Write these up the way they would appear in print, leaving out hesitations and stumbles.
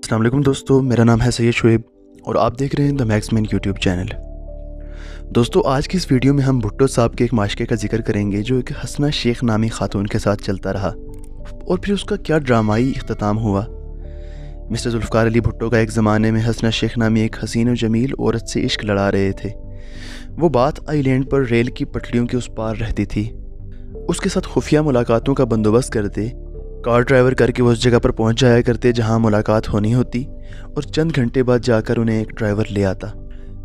अस्सलाम वालेकुम दोस्तों, मेरा नाम है सैयद शुएब और आप देख रहे हैं द मैक्समैन यूट्यूब चैनल। दोस्तों, आज की इस वीडियो में हम भुट्टो साहब के एक माशके का जिक्र करेंगे जो एक हसना शेख नामी खातून के साथ चलता रहा और फिर उसका क्या ड्रामाई इख्तिताम हुआ। मिस्टर जुल्फ़िकार अली भुट्टो का एक ज़माने में हसना शेख नामी एक हसीन और जमील औरत से इश्क लड़ा रहे थे। वो बात आइलैंड पर रेल की पटरियों के उस पार रहती थी। उसके साथ खुफिया मुलाकातों का बंदोबस्त करते, कार ड्राइवर करके वो उस जगह पर पहुंच जाया करते जहां मुलाकात होनी होती और चंद घंटे बाद जाकर उन्हें एक ड्राइवर ले आता।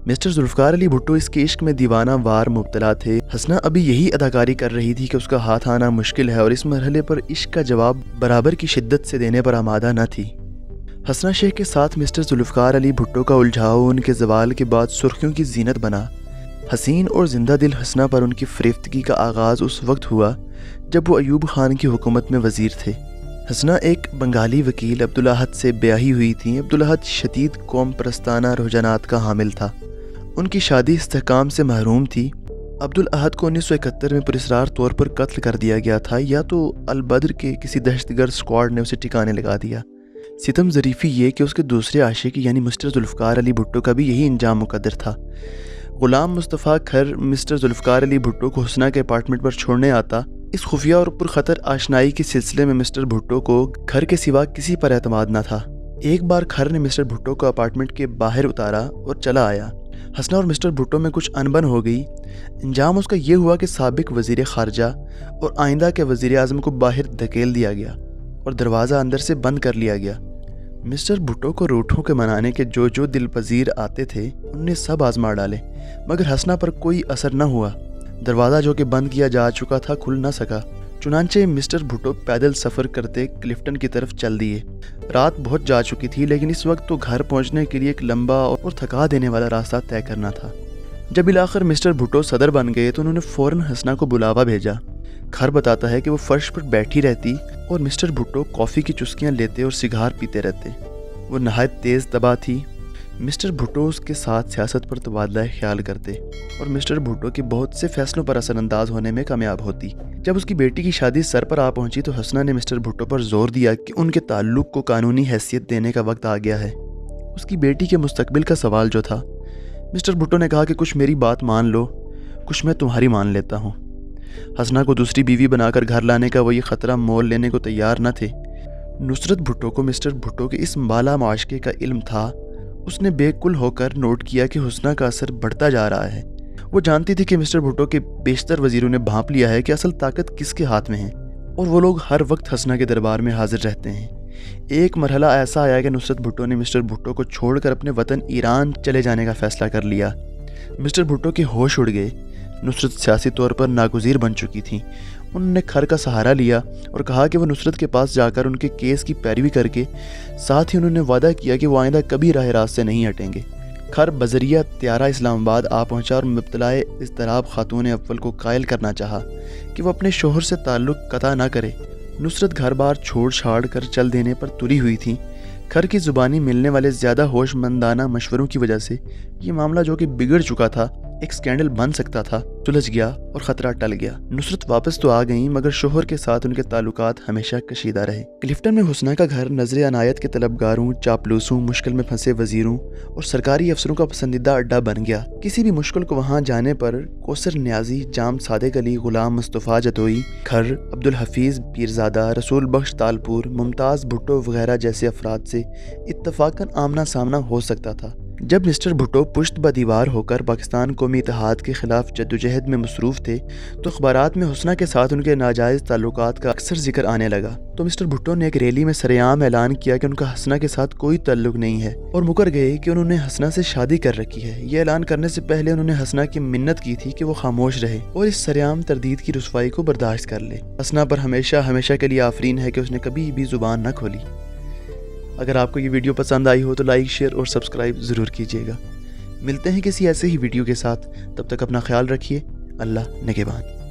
मिस्टर जुल्फ़िकार अली भुट्टो इसके इश्क में दीवाना वार मुब्तला थे। हसना अभी यही अदाकारी कर रही थी कि उसका हाथ आना मुश्किल है और इस मरहले पर इश्क का जवाब बराबर की शिद्दत से देने पर आमादा न थी। हसना शेख के साथ मिस्टर जुल्फ़िकार अली भुट्टो का उलझाव उनके ज़वाल के बाद सुर्खियों की जीनत बना। हसीन और जिंदा दिल हसना पर उनकी फ़रेफ्तगी का आगाज़ उस वक्त हुआ जब वो अयूब खान की हुकूमत में वज़ीर थे। हसना एक बंगाली वकील अब्दुल अहद से ब्याही हुई थी। अब्दुल अहद शदीद कौम परस्ताना रुझानात का हामिल था। उनकी शादी इस्तेहकाम से महरूम थी। अब्दुल अहद को 1971 में पुरस्रार तौर पर कत्ल कर दिया गया था, या तो अल-बद्र के किसी दहशतगर्द स्क्वाड ने उसे ठिकाने लगा दिया। सितम ज़रीफ़ी ये कि उसके दूसरे आशिक यानी मिस्टर जुल्फ़िकार अली भुट्टो का भी यही अंजाम मुकद्दर था। गुलाम मुस्तफ़ा खर मिस्टर जुल्फ़िकार अली भुट्टो को हसना के अपार्टमेंट पर छोड़ने आता। इस खुफिया और पुरखतर आशनाई के सिलसिले में मिस्टर भुट्टो को खर के सिवा किसी पर एतमाद न था। एक बार खर ने मिस्टर भुट्टो को अपार्टमेंट के बाहर उतारा और चला आया। हसना और मिस्टर भुट्टो में कुछ अनबन हो गई। अंजाम उसका ये हुआ कि साबिक वज़ीर ख़ारजा और आइंदा के वज़ीर आज़म को बाहर धकेल दिया गया और दरवाज़ा अंदर से बंद कर लिया गया। मिस्टर भुट्टो को रूठों के मनाने के जो दिल पजीर आते थे उनने सब आजमा डाले, मगर हसना पर कोई असर न हुआ। दरवाज़ा जो कि बंद किया जा चुका था खुल न सका। चुनांचे मिस्टर भुट्टो पैदल सफ़र करते क्लिफ्टन की तरफ चल दिए। रात बहुत जा चुकी थी, लेकिन इस वक्त तो घर पहुंचने के लिए एक लंबा और थका देने वाला रास्ता तय करना था। जब इलाखिर मिस्टर भुट्टो सदर बन गए तो उन्होंने फ़ौरन हसना को बुलावा भेजा। खर बताता है कि वो फर्श पर बैठी रहती और मिस्टर भुट्टो कॉफ़ी की चुस्कियाँ लेते और सिगार पीते रहते। वो नहायत तेज़ तबाह थी। मिस्टर भुट्टो उसके साथ सियासत पर तबादला ख्याल करते और मिस्टर भुट्टो के बहुत से फैसलों पर असरअंदाज होने में कामयाब होती। जब उसकी बेटी की शादी सर पर आ पहुंची तो हसना ने मिस्टर भुट्टो पर जोर दिया कि उनके ताल्लुक़ को कानूनी हैसियत देने का वक्त आ गया है। उसकी बेटी के मुस्तकबिल का सवाल जो था, मिस्टर भुट्टो ने कहा कि कुछ मेरी बात मान लो, कुछ मैं तुम्हारी मान लेता हूँ। हसना को दूसरी बीवी बनाकर घर लाने का वो ये ख़तरा मोल लेने को तैयार न थे। नुसरत भुट्टो को मिस्टर भुट्टो के इस बाला माशके का इल्म था। उसने बेकुल होकर नोट किया कि हुस्ना का असर बढ़ता जा रहा है। वो जानती थी कि मिस्टर भुट्टो के बेशतर वजीरों ने भांप लिया है कि असल ताकत किसके हाथ में है और वो लोग हर वक्त हसना के दरबार में हाजिर रहते हैं। एक मरहला ऐसा आया कि नुसरत भुट्टो ने मिस्टर भुट्टो को छोड़कर अपने वतन ईरान चले जाने का फ़ैसला कर लिया। मिस्टर भुट्टो के होश उड़ गए। नुसरत सियासी तौर पर नागुज़ीर बन चुकी थी। उन्होंने खर का सहारा लिया और कहा कि वो नुसरत के पास जाकर उनके केस की पैरवी करके, साथ ही उन्होंने वादा किया कि वो आइंदा कभी राह रास्त से नहीं हटेंगे। खर बजरिया त्यारा इस्लामाबाद आ पहुंचा और मुब्तलाए इज़्तिराब खातून अव्वल को कायल करना चाहा कि वो अपने शोहर से ताल्लुक़ कता ना करे। नुसरत घर बार छोड़ छाड़ कर चल देने पर तुली हुई थी। खर की ज़ुबानी मिलने वाले ज़्यादा होशमंदाना मशवरों की वजह से ये मामला जो कि बिगड़ चुका था, एक स्कैंडल बन सकता था, सुलझ गया और ख़तरा टल गया। नुसरत वापस तो आ गईं, मगर शोहर के साथ उनके ताल्लुकात हमेशा कशीदा रहे। क्लिफ्टन में हुस्ना का घर नजर अनायत के तलबगारों, चापलूसों, मुश्किल में फंसे वजीरों और सरकारी अफसरों का पसंदीदा अड्डा बन गया। किसी भी मुश्किल को वहाँ जाने पर कौसर न्याजी, जाम सादिक अली, गुलाम मुस्तफ़ा जतोई, खर, अब्दुल हफीज़ पीरज़ादा, रसूल बख्श तालपुर, मुमताज़ भुट्टो वगैरह जैसे अफराद से इत्तफ़ाक़न आमना सामना हो सकता था। जब मिस्टर भुट्टो पुश्त ब दीवार होकर पाकिस्तान कौमी इत्तेहाद के ख़िलाफ़ जद्दोजहद में मसरूफ़ थे तो अखबारात में हुस्ना के साथ उनके नाजायज़ ताल्लुकात का अक्सर जिक्र आने लगा। तो मिस्टर भुट्टो ने एक रैली में सरेआम ऐलान किया कि उनका हसना के साथ कोई ताल्लुक़ नहीं है और मुकर गए कि उन्होंने हसना से शादी कर रखी है। ये ऐलान करने से पहले उन्होंने हसना की मिन्नत की थी कि वो खामोश रहे और इस सरेआम तरदीद की रुसवाई को बर्दाश्त कर ले। हसना पर हमेशा हमेशा के लिए आफरीन है कि उसने कभी भी ज़ुबान न खोली। अगर आपको ये वीडियो पसंद आई हो तो लाइक, शेयर और सब्सक्राइब ज़रूर कीजिएगा। मिलते हैं किसी ऐसे ही वीडियो के साथ, तब तक अपना ख्याल रखिए। अल्लाह निगहबान।